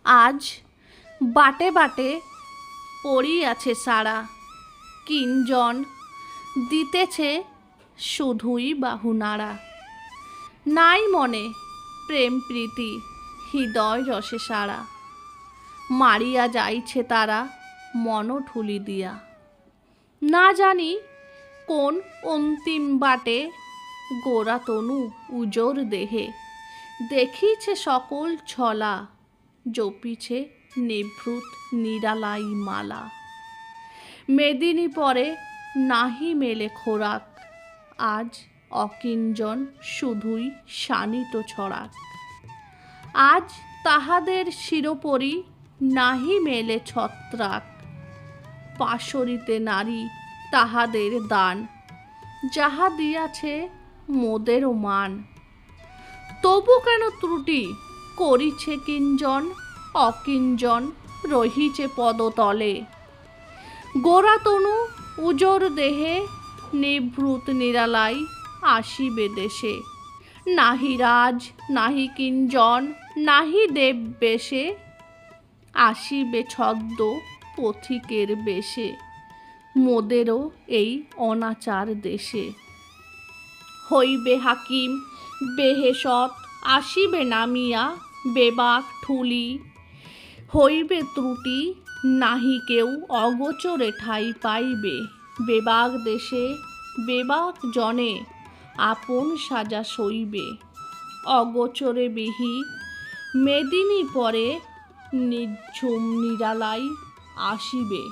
আজ বাটে বাটে পড়িয়াছে সারা, কিঞ্জন দিতেছে শুধুই বাহুনারা। নাই মনে প্রেম প্রীতি হৃদয় রসে সারা, মারিয়া যাইছে তারা মন ঠুলি দিয়া। না জানি কোন অন্তিম বাটে গোরা তনু উজোর দেহে, দেখিছে সকল ছলা জপিছে নিভৃত নিরালাই মালা। মেদিনী পরে নাহি মেলে খোরাক, আজ অকিঞ্জন শুধুই শানিত ছড়াক। আজ তাহাদের শিরোপরি নাহি মেলে ছত্রাক, পাশরিতে নারী তাহাদের দান, যাহা দিয়াছে মোদেরও মান। তবু কেন ত্রুটি করিছে কিঞ্জন, অকিঞ্জন রহিছে পদতলে। গোরা তনু উজোর দেহে নিভৃত নিরালাই আসিবে দেশে। নাহি রাজ নাহি কিঞ্জন নাহি দেব বেশে, আসিবে ছদ্ম পথিকের বেশে মোদেরও এই অনাচার দেশে। হইবে হাকিম বেহেশত আসিবে নামিয়া, বেবাক ঠুলি হইবে ত্রুটি নাহি কেউ অগোচরে ঠাঁই পাইবে। বেবাক দেশে বেবাক জনে আপন সাজা সইবে, অগোচরে বিহি মেদিনী পরে নিঝুম নিরালাই আসিবে।